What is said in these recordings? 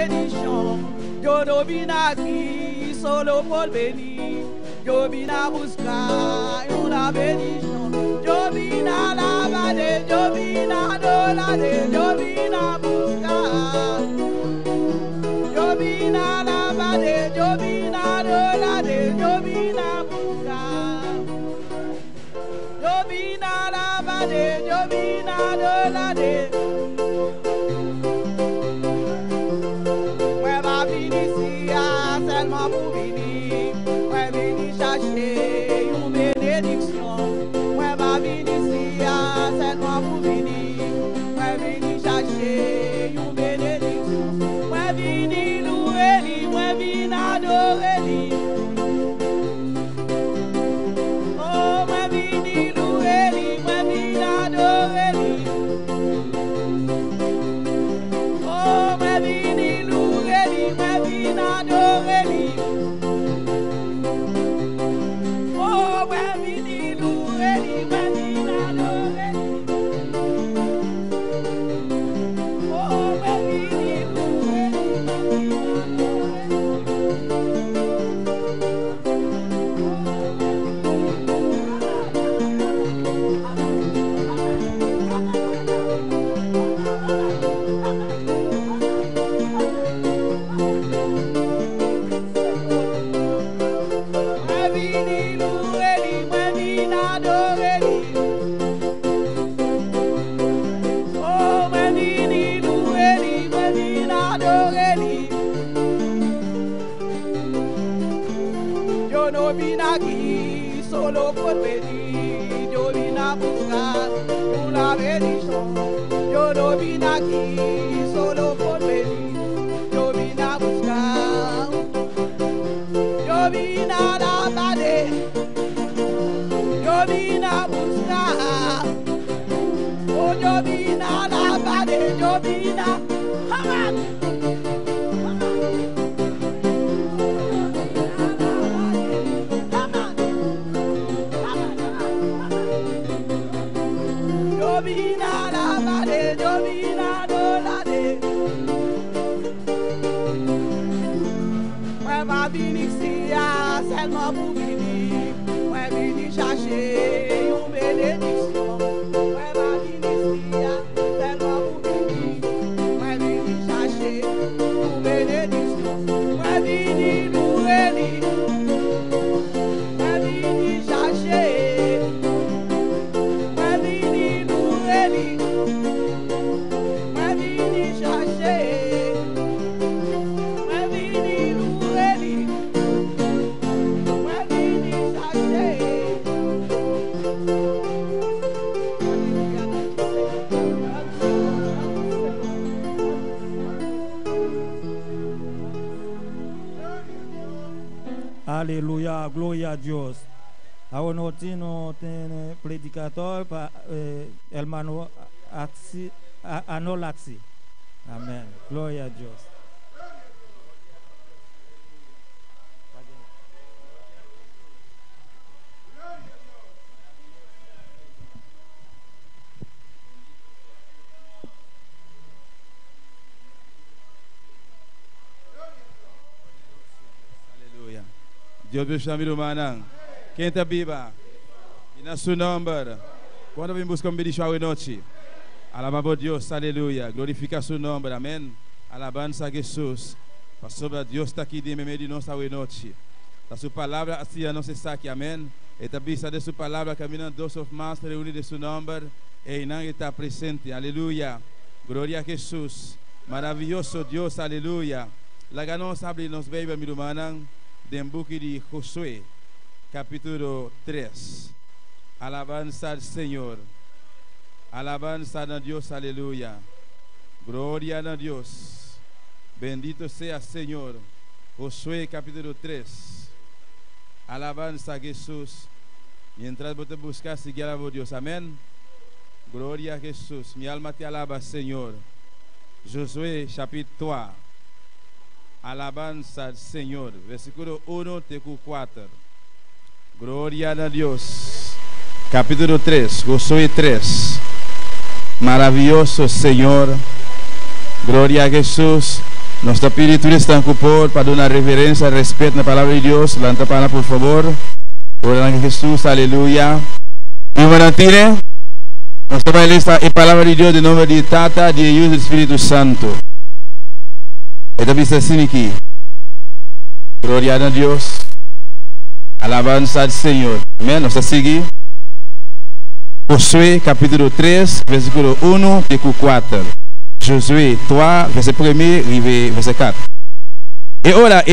bénédiction. Yo no vina qui solo pour bénir. Yo vina buscar una bénédiction. Yo vina lavar, yo vina dolar, yo vina buscar. Yo vina lavar, yo vina dolar, yo vina buscar. Yo vina lavar, yo vina dolar. Seulement pour venir, moi venir chercher une bénédiction. Moi va venir ici seulement pour venir, moi venir chercher une bénédiction. Moi venir louer lui, moi venir adorer lui. Oh, moi venir louer lui, moi venir adorer lui. Oh, moi venir louer lui, moi venir adorer lui. Solo por venir, yo vine a buscar una bendición. Yo no vine aquí solo por venir, yo vine a buscar. Yo vine a la pared, yo vine a buscar. Oh, yo vine a la pared, yo vine a seulement pour venir, moi venir chercher une bénédiction. Moi va venir ici seulement pour venir, moi venir chercher une bénédiction. Moi venir louer lui, moi venir chercher, moi venir louer lui, moi venir chercher. Aleluya, gloria a Dios. Ahora no tiene predicador para hermano Anolaxi. Amén. Gloria a Dios. Dios bendiga manang. Quem está viva? E na seu nome. Quando vem buscar bendição à noite. Alabamos a Deus, aleluia. Glorifica seu nome, amém. Alabança a Jesus. Pastor, Deus está aqui de meio de nós à noite. A sua palavra assim a nossa saque, amém. E também de sua palavra caminhando dois of mais reunidos de seu nome. E não está presente, aleluia. Glória a Jesus. Maravilhoso Deus, aleluia. Lá nós abrimos bem, meu irmão. Del book de Josué, capítulo 3. Alabanza al Señor. Alabanza a Dios, aleluya. Gloria a Dios. Bendito sea Señor. Josué, capítulo 3. Alabanza a Jesús. Mientras vos te buscas, sigue a Dios. Amén. Gloria a Jesús. Mi alma te alaba, Señor. Josué, capítulo 3. Alabanza al Señor. Versículo 1, tecu 4. Gloria a Dios. Capítulo 3, Josué 3. Maravilloso Señor. Gloria a Jesús. Nós está pedindo tudo estão para dar reverência, respeito na palavra de Deus. Lanta para por favor. Ora em Jesus, aleluia. E manantire. Nós estamos lista a palavra de Deus de nome de Tata, de Jesus do Espírito Santo. Esta vista assim aqui. Glória a Deus. Alabança ao Senhor. Amém. Nós estamos seguindo. Josué capítulo 3, versículo 1 e 4. Josué 3, verset 1 e verset 4. E ora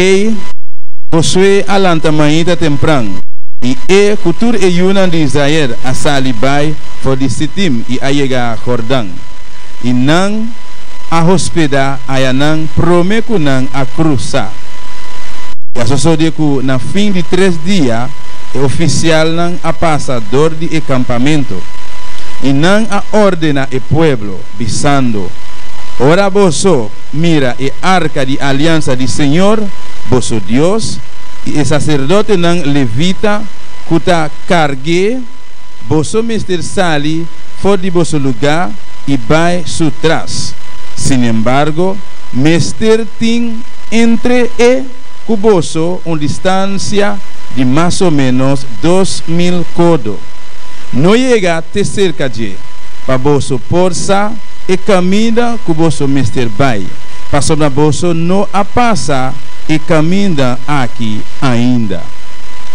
Josué alanta manhã temprano. E cultura e Yunan de Israel a salibai for de Sitim e a chegar a Jordão. E não a hospedar a não prometo não a cruzar. E a só digo na fim de 3 dias o oficial não a passador de acampamento e não a ordena o pueblo bisando. Ora vosso mira e arca de aliança de Senhor vosso Deus e o sacerdote não levita cuta cargue vosso mister sali for de vosso lugar e vai sutras. Sin embargo, mister tin entre cuboso uma distância de mais ou menos 2000 codos. Não chega a cerca de para vosso força e caminha com vosso mister vai. Para sobre vosso não a passa e caminha aqui ainda.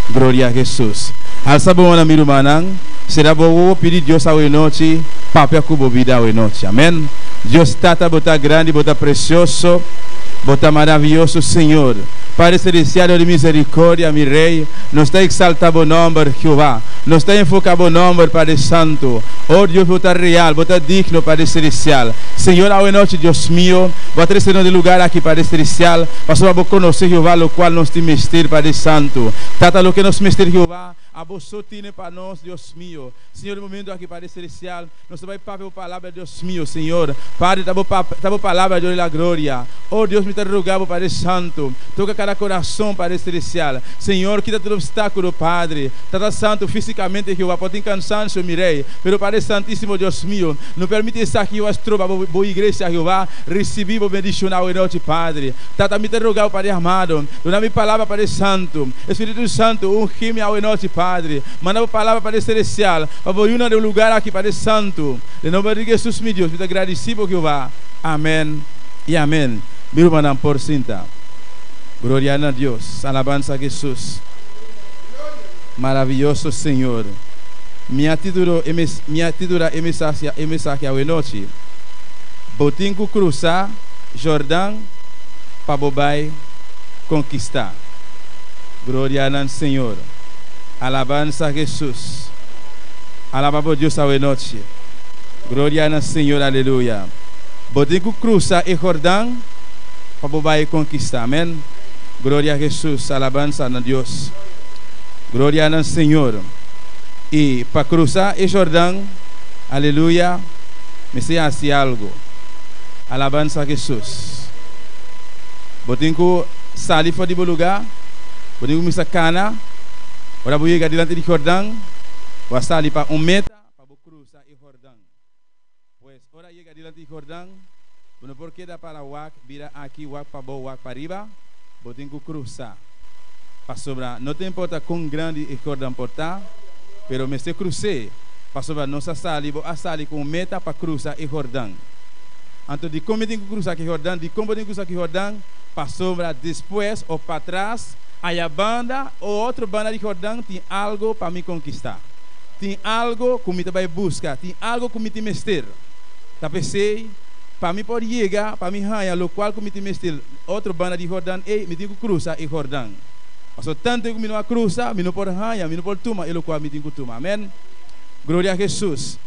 Glória a Jesus. Al sabon na miru manang, será bom pedir Deus a noite, papel cubo vida a noite. Amém. Deus tata bota grande, bota precioso, bota maravilhoso, Senhor. Padre Celestial de misericórdia, mi Rei, nos está exaltado o nome, Jehová. Nos está enfocado o nome, Padre Santo. Oh Deus, bota real, bota digno, Padre Celestial. Senhor, a noite, Deus mío, bota esse de lugar aqui, Padre Celestial. Pastor, vou conhecer Jehová, o qual nos tem mestre, Padre Santo. Tata, lo que nos mestre, Jehová. A você tiene para nós, Deus mío. Senhor, no momento aqui, Padre Celestial, nós vamos para a palavra, Deus mío, Senhor. Padre, está a palavra de la glória. Oh Deus, me interrogava, Padre Santo. Toca cada coração, Padre Celestial. Senhor, quita todo obstáculo, Padre. Tata Santo, fisicamente, Jehová, pode ter cansancio, mi Rei. Pero, Padre Santíssimo, Deus mío, não permite estar aqui, eu tropa, boa igreja, Jehová, receber o bendicional em noite, Padre. Tata, me interrogava, Padre amado. Dona minha palavra, Padre Santo. Espírito Santo, ungime ao noite, Padre. Manda a palavra, Padre Celestial. Favor, una do lugar aqui, Padre Santo. Em nome de Jesus, meu Deus, me agradecido, Jehová. Amém e amém. Meu irmão, por cinta. Glória a Deus. Alabança a Jesus. Maravilhoso Senhor. Minha título é mensagem à noite. Botinco cruzar Jordão para bobai conquistar. Glória a Senhor. Alabança a Jesus. Alabamos Deus a noite. Glória a Senhor, aleluia. Botinco cruzar e Jordão para bobai conquistar. Amém. Glória a Jesus. Alabança a Deus. Glória a Senhor. E para cruzar e Jordão, aleluia, me sei assim algo. Alabança a Jesus. Botinco sair fora do lugar, botinco me sacana, ora vou chegar diante de Jordão, vou sair para meta para cruzar e Jordão. Pois, ora chega diante de Jordão, não porque dá para wak, vira aqui wak para bo wak para riba, botinco cruzar. Para sobrar, não tem importa quão grande e Jordão portar, pero me se crucei, para sobrar nossa sali, vou sair com meta para cruzar e Jordão. Então, de como tem que cruzar aqui Jordão, de como tem que cruzar aqui Jordão, para sobrar depois ou para trás, aí a banda ou outra banda de Jordão tem algo para me conquistar. Tem algo que me vai buscar, tem algo que me tem mestre. Tá pensei, para mim pode chegar, para mim ganhar, o qual que me tem mestre, outra banda de Jordão, e me tem que cruzar e Jordão. Mas tanto que me não cruzar, me não pode ganhar, me não pode tomar, e o qual me tem que tomar. Amém? Glória a Jesus.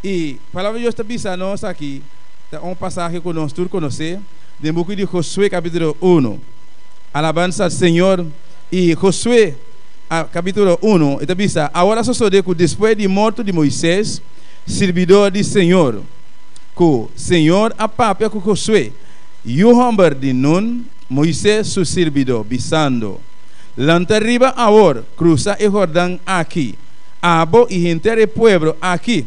E a palavra de Deus está pensando nós aqui. Um passagem que nós todos conhecemos, do livro de Josué, capítulo 1. Alabança ao Senhor. E Josué, capítulo 1, está dizendo: agora sucede que depois de morto de Moisés, servidor do Senhor, que o Senhor apapia com Josué, e o homem de Nun, Moisés, seu servidor, bisando, lanterriba agora, cruza o Jordão aqui, abo e inteiro povo aqui,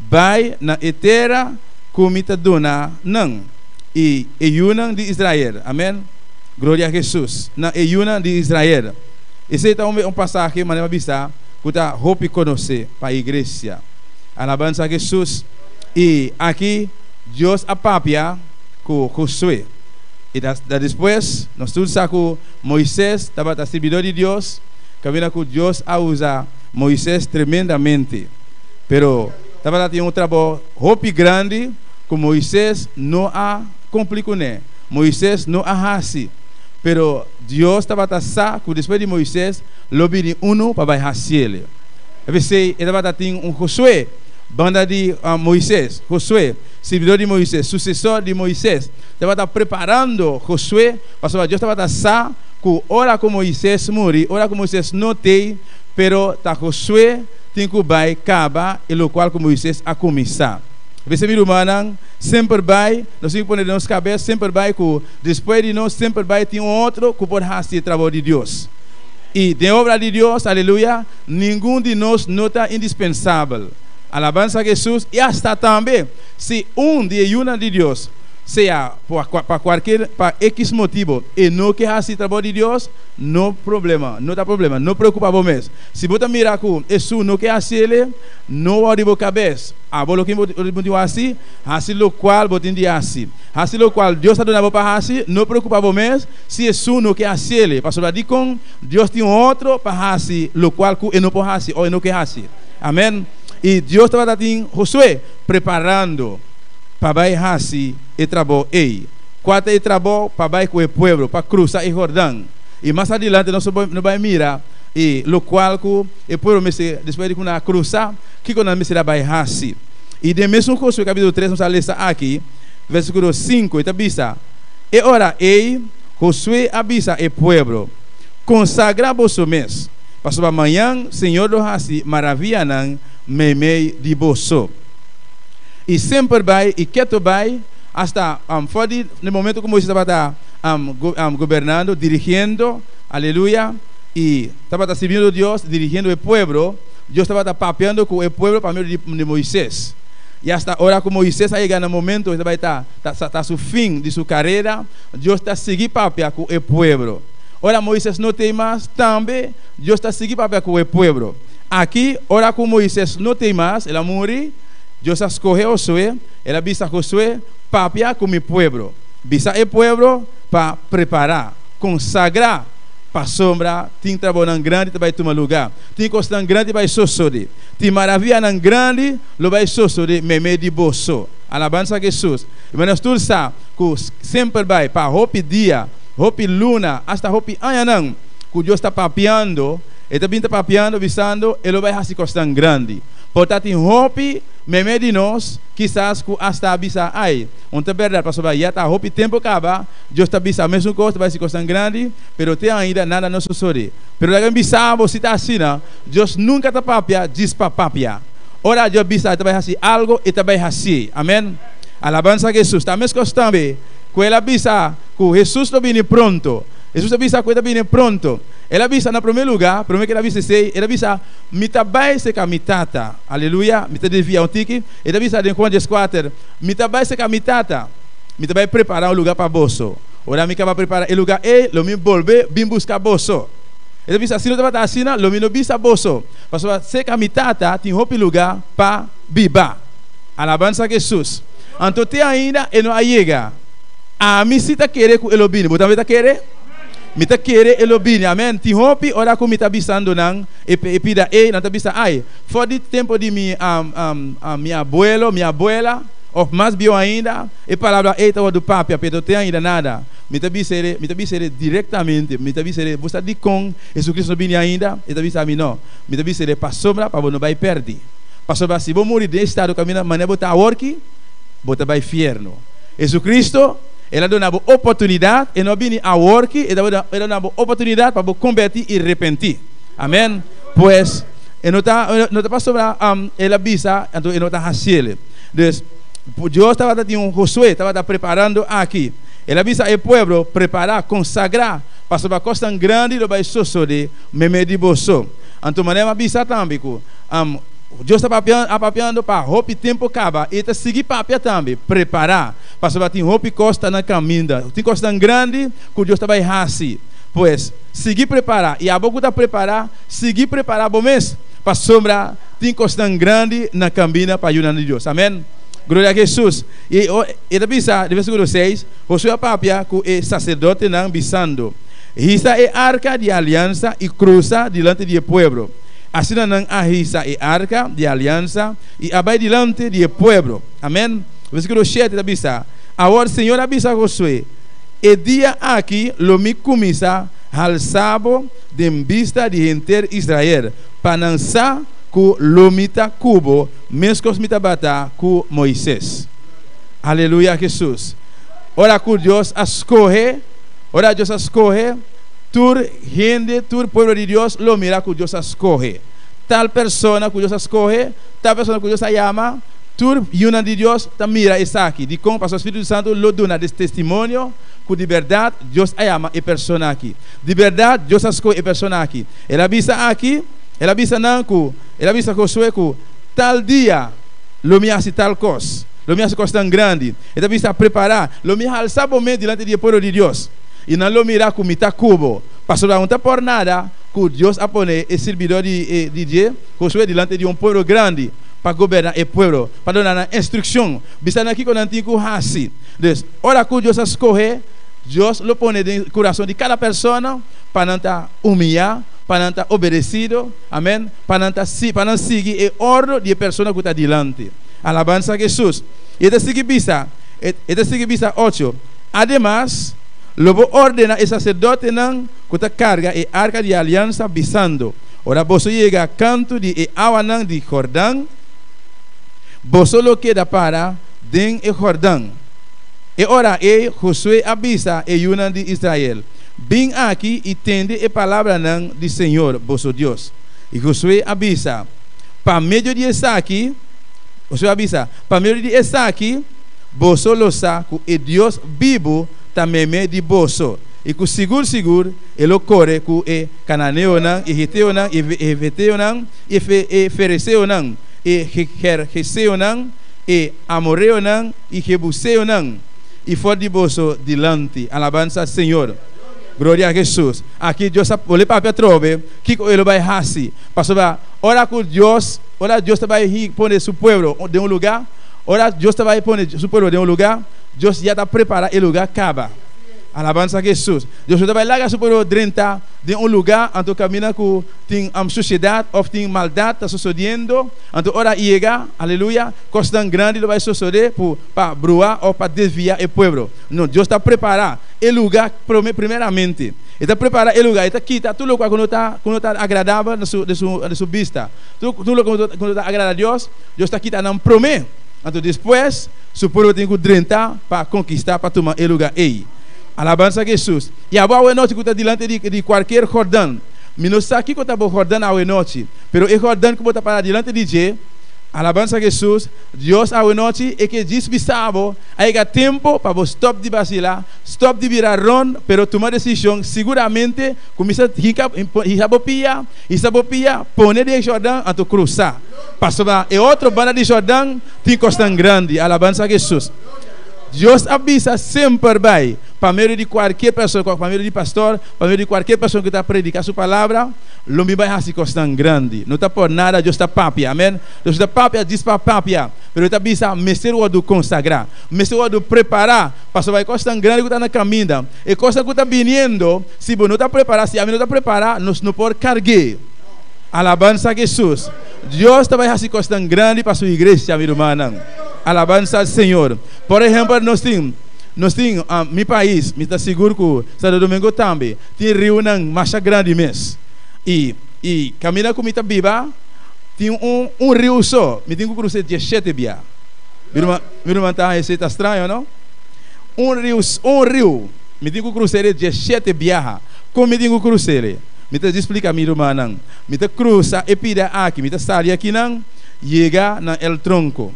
vai na terra comita dona não e Euna de Israel. Amém? Glória a Jesus. Na Euna de Israel. Esse é um passagem, maneira bisa, que está roupa conhecer para a igreja. Alabança a Jesus. E aqui, Deus apapia com Josué. E depois, nós todos sabemos que Moisés estava servidor de Deus, que Deus a usar Moisés tremendamente. Pero estava tendo um trabalho roupa grande, que Moisés não a complicou, né? Moisés não a assim. Pero Deus estava que depois de Moisés, lobby uno para fazer ele. Ele estava tendo Josué, banda de Moisés, Josué, servidor de Moisés, sucessor de Moisés. Estava preparando Josué, porque Deus estava que ora com Moisés morre, ora com Moisés não tem, pero Josué tem que vai acabar e o qual com Moisés a começar. Você me humana sempre vai, nós temos que pôr nas cabeças, sempre vai que depois de nós sempre vai ter outro que pode fazer o trabalho de Deus. E de obra de Deus, aleluia, nenhum de nós não está indispensável. Alabança a Jesus. E hasta também, se de uma de Deus, seja para qualquer, para X motivo, e não quer fazer o trabalho de Deus, não problema, não dá problema, não preocupa você. Se você mirar que isso não quer fazer ele, não arriba a cabeça. A bola que você assim, assim o qual você tem assim, assim o qual Deus está dando para fazer, não preocupa você. Se isso não quer fazer ele, para sobre com Deus tem outro para fazer, o qual ele não pode fazer ou não quer fazer. Amém. E Deus estava dando Josué preparando para fazer o trabalho aí. Quatro é trabalho para com o povo, para cruzar o Jordão. E mais adiante nós vamos mirar e o qual o povo depois de cruzar, que nós vai fazer. E de mesmo Josué capítulo 3 nós vamos ler aqui, versículo 5, está bisa. E ora Josué avisa o povo, consagra vos mês. Para amanhã, Senhor do Hasi, maravilha não meme de bolso. E sempre vai, e quieto vai, hasta fora no momento como Moisés estava governando, dirigindo, aleluia, e estava servindo a Deus, dirigindo o povo, Deus estava papeando com o povo para meio de Moisés. E hasta agora que Moisés chega no momento, ele vai estar no fim de sua carreira, Deus está seguindo papear com o povo. Ora Moisés não tem mais, também Deus está seguindo papear com o povo. Aqui, ora com Moisés não tem mais, ela morre, Deus escolheu Josué, ela visa Josué papear com o povo. Visa o povo para preparar, consagrar para a sombra, tem trabalho grande que vai tomar lugar, tem coisa grande que vai suceder, tem maravilha grande que vai suceder, meme de bolso. Alabança a Jesus. Mas nós todos sabemos que sempre vai para roupa dia, roupa luna, hasta roupa anhanão, que Deus está papeando. Ele também está papeando, visando, ele vai fazer coisa grande. Portanto, em roupa, meme de nós, quizás que hasta avisa, ai, onde é verdade, pastor, já está roupa, tempo acaba, Deus está avisando a mesma coisa, vai ser coisa grande, mas tem ainda nada não sucede. Mas alguém avisa, você está assim, Deus nunca está papeando, diz para papear. Ora, Deus avisa, ele vai fazer algo, ele vai fazer. Amém? Alabança a Jesus. Está a mesma coisa também, que ele avisa, que Jesus está vindo pronto. Jesus avisa que ele está vindo pronto. Ele avisa no primeiro lugar, primeiro que ele avisa, ele avisa, mitabai se camitata, aleluia, mita devia um tique, ele avisa de enquanto esquater, mitabai se camitata, mitabai preparar um lugar para bolso. Ora, me vai preparar o lugar, e lo me volver, bim buscar bolso. Ele avisa, se não estava assim, lo me não bisa bolso. Pastor, se camitata, tem roupa lugar para biba. Alabança a Jesus. Então, tem ainda, e não chega. A mim se está querendo com ele bine, você está querendo? Me tá querer elobini, amém. Ti hopi ora ko me tá bisando nang epida não tá bisa ai. For the tempo de minha abuela, ou mais bio ainda, e palavra eita do papi, pero tem ainda nada. Me tá bisere diretamente, me tá bisere, você de com Jesus Cristo bini ainda, e tá bisa a mim não. Me tá bisere para sombra para não vai perder. Para sombra se vou morrer de estado caminho, mané botar work, botar vai inferno. Jesus Cristo ela dá uma oportunidade, e não vem a work, ela dá uma oportunidade para convertir e arrepender. Amém? Pois, não está para sobrar, ela avisa, então não está fazendo. Então, Deus estava dando Josué, estava preparando aqui. Ela avisa o povo preparar, consagrar, para sobre a coisa grande, ele vai suceder, meme de bolso. Então, maneira avisa também que Deus está papiando para roupa e tempo acaba. E está seguir papia também, preparar. Para saber tem roupa e costa na caminha. Tem costa grande que Deus está vai assim. Pois, seguir preparar. E a boca está preparar, seguir preparar bom mês. Para sombra tem costa grande na caminha para ajudar Deus. Amém. Glória a Jesus. E ele bisa, de versículo 6, Josué papia que o sacerdote não bisando. Hisa é arca de aliança e cruza diante do povo. Assim não ahisa e arca de aliança e abai diante do povo. Amém. Versículo 7 da bisa. Agora o Senhor avisa a Josué. E dia aqui lo me comisa al sabo de vista de enter Israel. Para lançar ku lomita kubo mescos mita bata ku Moisés. Aleluia, Jesus. Ora ku Deus escoge, ora Deus escoge, tur gente, tur pueblo de Dios lo mira ku Deus escoge. Tal persona ku Deus escoge, tal persona ku Deus llama, tur una de Dios ta mira esa aqui. De como pastor Espírito Santo lo dona desse testemunho que de verdade Deus llama e persona aqui. De verdade Deus escoge e persona aqui. Ele avisa aqui. Ela avisa Nanku, ela avisa Josué que tal dia lo me hace tal coisa, lo me hace coisa tão grande. Ela avisa preparar, lo me alça bom diante do povo de Deus. E não lo mira com mita cubo. Pastor não está por nada que Deus a pone e servidor de Deus, Josué diante de povo grande para governar o povo, para dar instrução. Bisando aqui com o antigo hasi. Então, ora que Deus escolhe, Deus lo pone no coração de cada pessoa para não estar humilhar, para não estar obedecido, amém, para não seguir o ordem de pessoa que está diante. Alabanza a Jesus. E de seguir bisa 8. Además, logo ordena o sacerdote não que está carga e arca de aliança bisando. Ora você chega canto de água não de Jordão, você lo queda para den e Jordão. E ora Josué avisa e una de Israel. Vim aqui e tende a palavra não de Senhor, vosso Deus. E Josué avisa, para meio de essa aqui, Josué avisa, para meio de essa aqui, vosso lo sabe que Deus vivo também me de vosso. E que seguro, ele corre que é cananeu não, e hiteu não, e veteu não, e ferezeu não, e gergeseu não, e amoreu não, e jebuseu não. E for de vosso dilante, alabança Senhor. Glória a Jesus. Aqui Deus olha para trove, que ele vai fazer. Pastor, ora que Deus vai pôr seu povo de um lugar, ora Deus vai pôr seu povo de um lugar, Deus já está preparado o lugar acaba. Alabança a Jesus. Deus vai largar seu povo dentro de um lugar, onde caminha com tem sociedade, ou tem maldade está sucedendo, onde ora chega, aleluia, coisa grande vai suceder para bruar ou para desviar o povo. Não, Deus está preparado o lugar primeiramente. Ele está preparado o lugar, ele está quita tudo o que não está agradável na sua vista. Tudo o que não está agradável a Deus, Deus está quitando um promessa. Então depois, seu povo tem que enfrentar para conquistar, para tomar o lugar aí. Alabança a Jesus. E agora a noite que está diante de qualquer Jordão. Mas não sabe que está o Jordão a noite. Pero o Jordão que está para diante de Jesus. Alabança a Jesus. Deus a noite é que diz bisabo. Aí há tempo para você stop de vacilar, stop de virar ron, pero tomar decisão. Seguramente começa a sabopia, pôr de Jordão a tu cruzar. Pastor, e outro banda de Jordão tem costa grande. Alabança a Jesus. Deus avisa sempre vai para meio de qualquer pessoa, para meio de pastor, para meio de qualquer pessoa que está predicando sua palavra, não vai fazer coisa grande. Não está por nada, Deus está papia, amém? Deus está papia, diz para papia, mas está avisa, mestre o do consagrar, mestre o do preparar, para vai coisa grande que está na caminho, e coisa que está vindo, se você não está preparado, se a mim não está preparado, nós não podemos carregar. Alabança a Jesus. Deus está vai fazer coisa grande para sua igreja, meu irmão. Alabança ao Senhor. Por exemplo, nós temos meu país, me está seguro que Santo Domingo também tem rio não mais grande mês. E caminha com mita biba, tem um rio só, me tem que cruzar 17 via. Meu irmão está estranho, não? Um rio, me tem que cruzar 17 via. Como me tem que cruzar? Me está explica meu irmão não. Me está cruza e pira aqui, me está sair aqui não, chega na el tronco.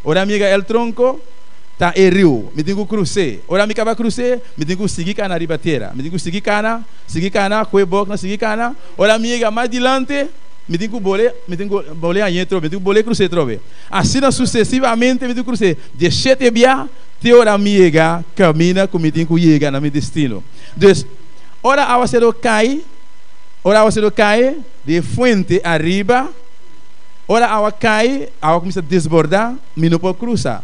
Ora amiga el tronco tá e rio, me tenho que cruzar. Ora amiga vai cruzar, me tenho que seguir cana ribateira, me tenho que seguir cana, coi boca, seguir cana. Ora amiga mais adiante, me tenho que bolé aí trobe, me tenho que bolé cruze trobe. Assim sucessivamente me tenho que cruze. De 7 dia, te hora me chega, caminha como me tenho que chegar no meu destino. Então, ora a você cai de fuente arriba. Ora a cai, a começa a desbordar, me não pode cruzar.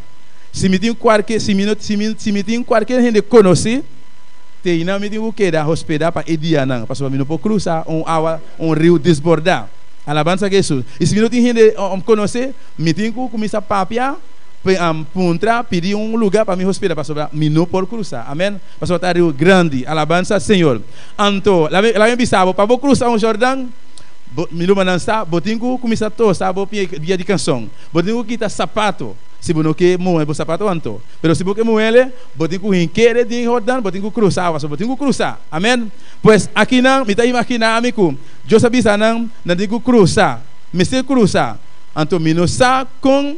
Se me tenho qualquer gente conhecer, não me tenho que hospedar para Ediana, para me não pode cruzar rio desbordar. Alabança a Jesus. E se me não tem gente conhecer, me tenho que começar a papiar, para pedir lugar para me hospedar, para me não pode cruzar. Amém? Para estar rio grande. Alabança Senhor. Então, lá me bisava para cruzar Jordão. Me não manança, botinho começa a tossar, dia de canção. Botinho quita sapato. Se você não quer moer o sapato anto, mas se você quer moer, você tem que querer de Jordão, você tem que cruzar, você tem que cruzar. Amém? Pois aqui não, me está imaginando, amigo, eu sabia que não tem que cruzar, mas se cruzar, então me não sabe com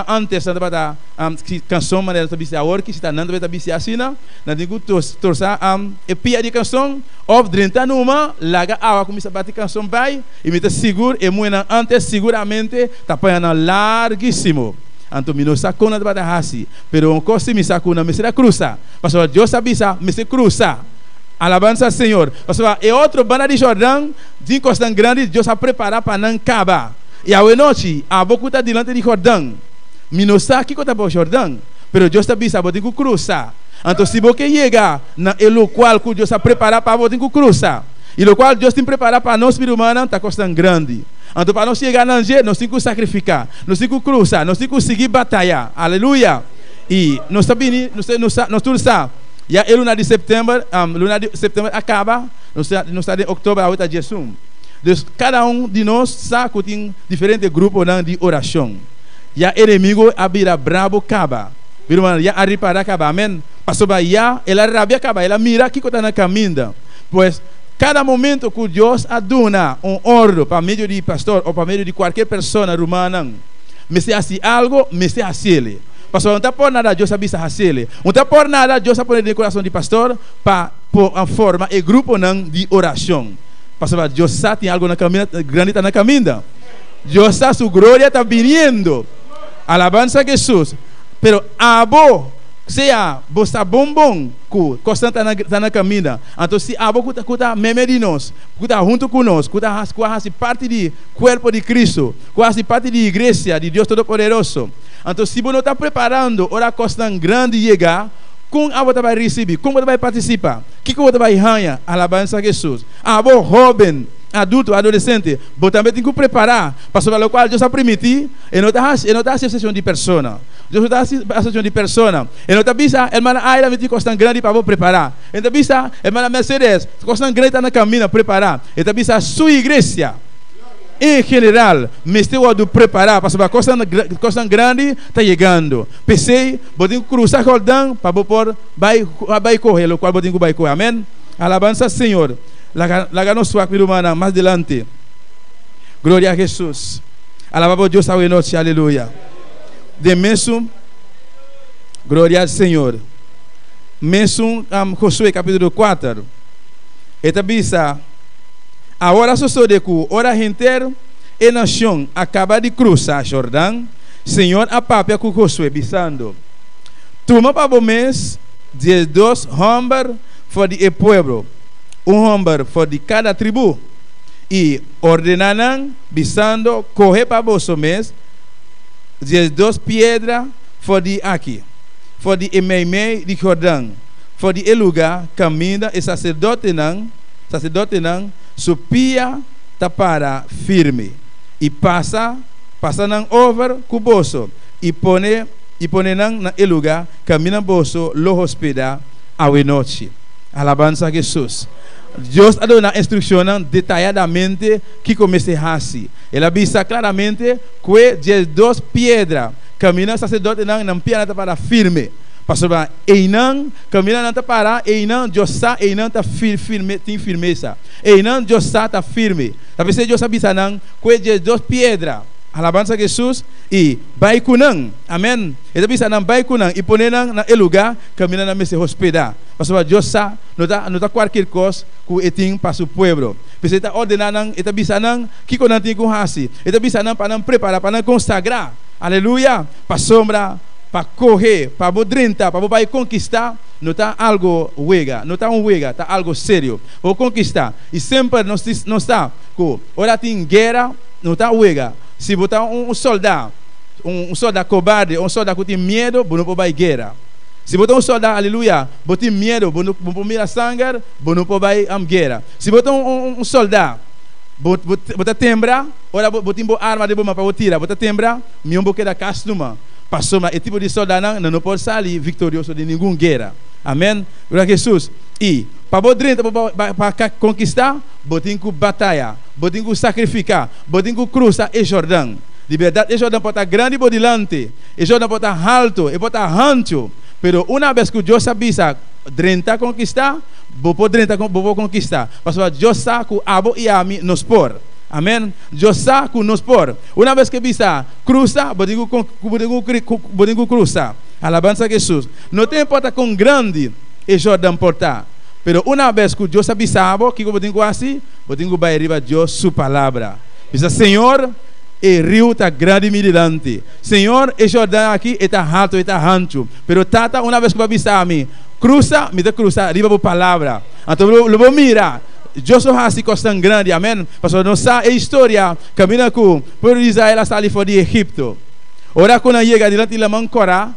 antes da canção maneira de bici a hora que está nando da bici assim não digo torçar e pia de canção ou dentro numa laga água começa a bater canção vai e me está seguro e muito antes seguramente está apanhando larguíssimo então me não saco na da hasi pero um coste me saco na me será cruza pastor Deus sabia me se cruza. Alabança Senhor pastor e outro banda de Jordão de costa grande Deus a preparar para não acabar. E a noite, a boca está diante de Jordão. Me não sabe que está para Jordão. Mas Deus está bisando, tem que cruzar. Então, se você chega no local que Deus está preparado para você, tem que cruzar. E o qual Deus tem preparado para nós, espírito humano, está custando grande. Então, para nós chegar na gente, nós temos que sacrificar. Nós temos que cruzar. Nós temos que seguir batalha. Aleluia. E nós todos sabemos. E a luna de setembro acaba. Nós estamos em outubro, a 8 de junho. Deus, cada de nós sabe que tem diferentes grupos de oração. E o inimigo abrirá brabo acaba. E a reparar acaba. Amém. Passou para ela rabia acaba. Ela mira que está na caminho. Pois, cada momento que Deus aduna ordem para meio de pastor ou para meio de qualquer pessoa romana, me se assim algo, me se assim. Pastor, não está por nada Deus sabia fazer. Não está por nada Deus pôr no coração de pastor para formar um grupo de oração. Pastor, Deus sabe tem algo na caminho, grande está na caminho. Deus sabe sua glória está vindo. Alabança a Jesus. Pero abo, seja, você bom, constante está na caminho. Então, se abo está meme de nós, está junto conosco, está parte do corpo de Cristo, quase parte da igreja de Deus Todo-Poderoso. Então, se você não está preparando, ora constante grande chegar, como você vai receber? Como você vai participar? O que você vai ganhar? Alabança a Jesus. Abo jovem, adulto, adolescente, você também tem que preparar para sobre o qual Deus vai permitir. E não está a sessão de persona. Deus está a sessão de persona. E não está a irmã Aira, me tem constante grande para você preparar. E não está a irmã Mercedes, constante grande está na caminho a preparar. E não está a sua igreja. Em geral, me estou a preparar para a coisa grande está chegando. Pensei, vou ter que cruzar o Jordão para vai correr, o qual vou ter que vai correr. Amém? Alabança Senhor. Laga nosso filho humano mais adelante. Glória a Jesus. Alabado Deus a noite. Aleluia. De mesmo, glória ao Senhor. Mesmo Josué capítulo 4. Esta bisa. Agora só de que hora inteira e nação acaba de cruzar Jordão, Senhor a papia com Josué bisando. Toma para o mês 12 homens for de pueblo, homem for de cada tribo e ordenaram bisando correr para o mês 12 pedras for de aqui, for de Emeimei de Jordão, for de lugar caminha e sacerdote não supia tapara firme e passa nang over ku bolso e pone nang na lugar caminha bolso lo hospeda a noite. Alabança a Jesus. Deus dá uma instrução detalhadamente que comece a fazer. Ele avisa claramente que 12 pedras caminha sacerdote não pia tapara firme. Pastor, Einan, caminha não está para, Einan, Deus sabe, Einan está firme, tem firmeza. Einan, Deus sabe, está firme. Talvez Deus sabe, não, que 12 pedras, Alabança a Jesus. E vai kunang. Amen. Eta bisa nang vai kunang e poner na lugar caminha na mesa hospedar. Pastor Deus sa nota qualquer coisa que eting para o povo. Bisa eta ordenar nang eta bisa nang kiko nang ting com hasi. Eta bisa nang para preparar para consagrar. Aleluia. Para sombra, para correr, para bodrinta, para vai conquistar. Não está algo wega, não está wega, está algo sério. Vou conquistar. E sempre não está com ora tem guerra, não está wega. Se botar soldado, um soldado cobarde, um soldado que tem medo, não pode guerra. Se botar soldado, aleluia, botar medo, não mira sangue, não pode guerra. Se botar soldado, botar tembra, ora botar arma de bomba para tirar, botar tembra, meu boque da castuma. Passou, mas esse tipo de soldado não pode sair vitorioso de nenhuma guerra. Amém? Glória a Jesus. E para conquistar, botem com batalha, botem com sacrificar, botem com cruzar e Jordão. De verdade, e Jordão pode estar grande por delante, e Jordão pode estar alto, e pode estar rancho. Pero uma vez que Deus avisa, drenta conquistar, vou conquistar. Pastor, Deus sabe que abo e a mim nos por. Amém? Deus sabe que nos por. Uma vez que avisa, cruza, botem cruzar. Alabança a Jesus. Não tem importa com grande e Jordão portar. Pero uma vez que Deus avisava, que eu tenho assim, eu tenho que vai arriba Deus sua palavra. Diz, Senhor, e rio está grande militante. Senhor, e Jordão aqui está alto, está rancho. Pero tata, uma vez que eu avisar a mim, cruza, me dá cruza, arriba por palavra. Então eu vou mirar. Deus é assim coisa grande, amém. Pastor, não sabe a história, caminha com o povo de Israel sair fora de Egipto. Ora quando chega diante da mão Corá,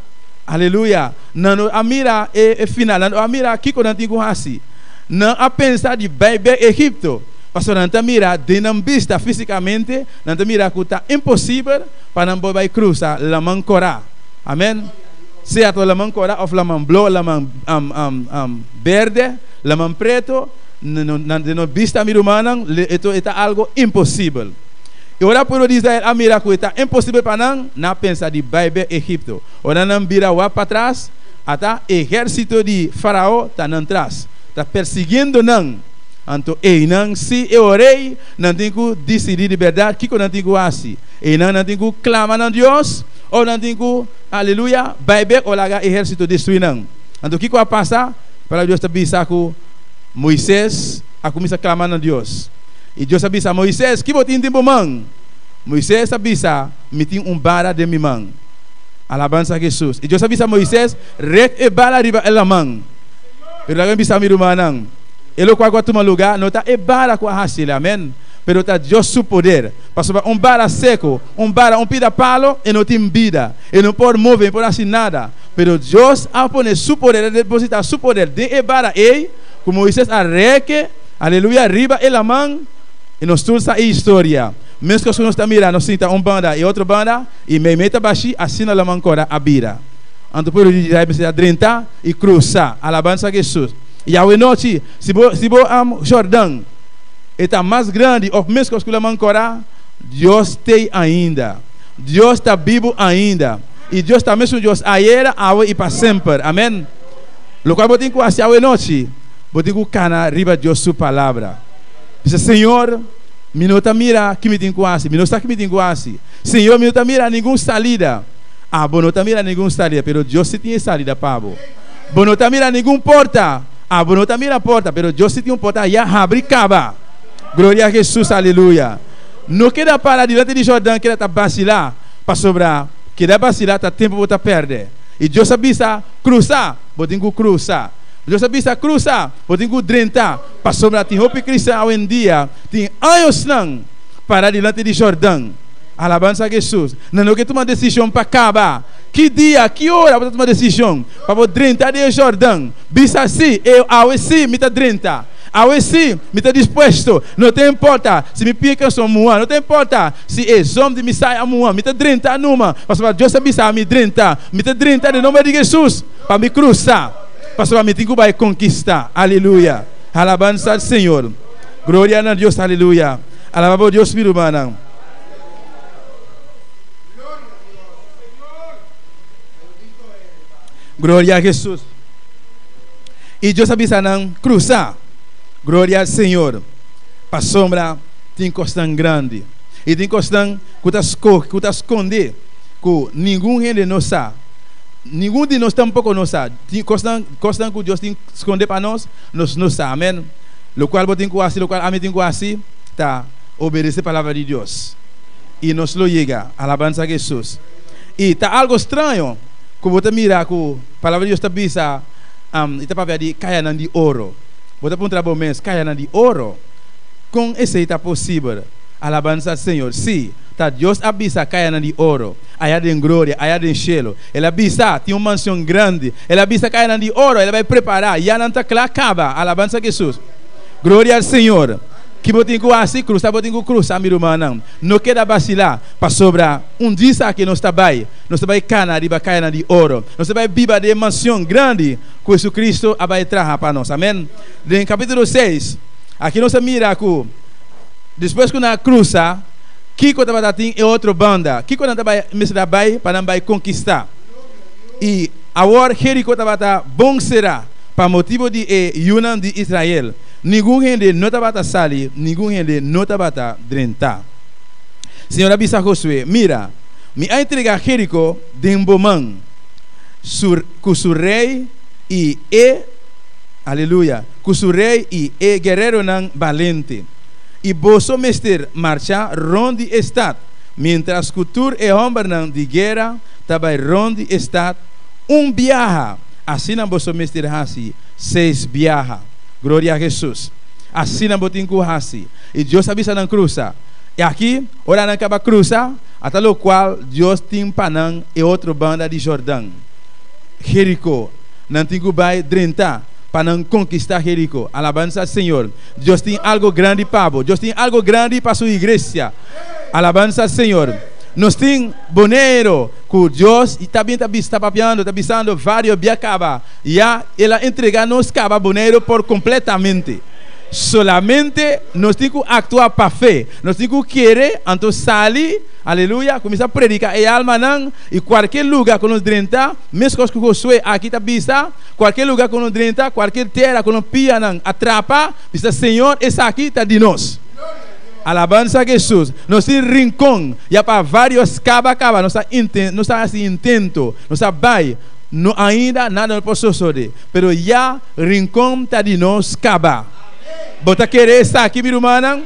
aleluia. Não a mira é final, não a mira aqui quando antigo assim. Não a pensar de bebê Egipto. Pastor, não a mira de não vista fisicamente, não a mira que está impossível para não poder cruzar a mão Corá. Amém. Seja a mão Corá ou a mão blue, a mão verde, a mão preto, não vista humana, isso é algo impossível. E ora por Israel a mira que está impossível para não pensar de bebê Egipto. Ora não vira para trás, até exército de Faraó está não atrás, está perseguindo não. Então, não se eu orei, não tenho que decidir de verdade, que eu não tenho que assim. E não tenho que clamar a Deus, ou não tenho que, aleluia, bebê ou largar exército destruir não. Então, o que vai passar? Para Deus avisar que Moisés a começar a clamar a Deus. E Deus avisa a Moisés, que botin tempo mão? Moisés avisa, me tem vara de minha mão. Alabança a Jesus. E Deus avisa a Moisés, ret e bala riba ela mão. Pero alguém avisa a minha irmã não. Ele qual vai tomar lugar, não está e bala com a hasila, amém? Pero está Deus seu poder. Pastor, vara seco, vara, pida palo, e não tem vida. E não pode mover, não pode assim nada. Pero Deus a poner seu poder, depositar seu poder de e bala, como Moisés arreque, aleluia, riba ela mão. E nós todos a história. Mesmo que nós estamos mirando, nós temos banda e outra banda, e me meta baixi, assim a mancora a bira. Então, por isso, Israel precisa adrentar e cruzar. Alabança a Jesus. E a noite, se você Jordão está mais grande, ou mesmo que a mancora, Deus tem ainda. Deus está vivo ainda. E Deus está mesmo Deus ayer, agora e para sempre. Amém? O qual eu tenho que fazer a noite, eu tenho que canar riba Deus sua palavra. Diz, Senhor, me não está mira que me tem quase, me não está que me tem quase. Senhor, me não está mira nenhuma salida. Ah, bom, não está mira nenhuma salida, pero Deus se tem salida, pavo. Bom, não está mira nenhuma porta. Ah, bom, não está mira porta, pero Deus se tem porta e abre caba. Glória a Jesus, aleluia. Não queda para diante de Jordão, queda tá vacilar, para sobrar, queda vacilar, tá tempo para perder. E Deus avisa cruzar, vou ter que cruzar. Deus avisa cruzar, vou ter que drentar. Para sobrar, tem roupa cristã hoje em dia, tem anos não para diante de Jordão. Alabança a Jesus. Não que tomar decisão para acabar. Que dia, que hora para tomar decisão? Para drentar de Jordão. Bisa assim, eu ao sim me tá drentar. Ao sim me tá disposto. Não tem importa se me pica sou muan, não tem importa se é zom de me sai a muan, me tá drentar numa. Pastor, Deus avisa me drentar de nome de Jesus para me cruzar. Pastor, me tem que vai conquistar. Aleluia. Alabança ao Senhor. Glória a Deus, aleluia. Alabado Deus, meu irmão. Glória a Jesus. E Deus avisa não cruzar. Glória ao Senhor. Para sombra tem costa grande. E tem questão que tá esconder, que ninguém de nós sabe. Nenhum de nós tampouco não sabe. Tem questão que Deus tem que esconder para nós não sabe. Amém? O qual eu tenho que fazer, o qual a mim tenho que fazer, tá obedecer a palavra de Deus. E nós lo chega, alabança a Jesus. E tá algo estranho, que você mira que a palavra de Deus está bisa, está para ver caia de ouro. Você pode trabalhar mês, caia de ouro. Com esse está possível. Alabança ao Senhor. Sim, tá Deus avisa caia de ouro. Aí tem glória, aí tem cielo. Ele avisa, tem uma mansão grande. Ele avisa caia de ouro, ele vai preparar. E não está claro, acaba. Alabança a Jesus. Glória ao Senhor. Que você tem que fazer, cruzar, você tem que cruzar, meu irmão. Não queda vacilar para sobrar. Dia que nós estamos cana, riba caia de ouro. Nós estamos viva de mansão grande que Jesus Cristo vai trazer para nós. Amém? No capítulo 6, aqui nós mira que depois que nós cruza, que quando vai é outra banda. Que quando vai para não vai conquistar. E agora Jericó vai bom será para motivo de união de Israel. Ninguém gente não está salir, ninguém gente não está drentar. Senhor avisa Josué, mira, me a entregar Jericó de um bomão, com su rei e aleluia, com su rei e guerreiro não valente. E vosso mestre marcha ronde estado, mientras que tu e homem não de guerra, também ronde estado, viaja, assim não vosso mestre hasi, 6 viaja. Glória a Jesus. Assim não botem com assim. E Deus avisa na cruza. E aqui, ora não acaba cruza, até o qual Deus tem panang e outra banda de Jordão. Jericó. Não tem que vai drentar para não conquistar Jericó. Alabança ao Senhor. Deus tem algo grande para você. Deus tem algo grande para sua igreja. Alabança ao Senhor. Nós temos boneiro que Deus está papiando, está avisando vários biacaba. E ela entrega nos caba boneiro por completamente. Solamente nós temos que actuar para fé. Nós temos que querer, então sair, aleluia, começar a predicar e alma não. E qualquer lugar que nós drentar, mesmo que Josué aqui está vista, qualquer lugar que nós drentar, qualquer terra que nós pia não atrapa, diz Senhor, essa aqui está de nós. Alabança a Jesus. Nós temos rincão. E para vários caba. Nós estamos assim intento. Nós vai. No, ainda nada não posso fazer. Pero já rincão está de nós caba. Bota querer estar aqui, meu irmão.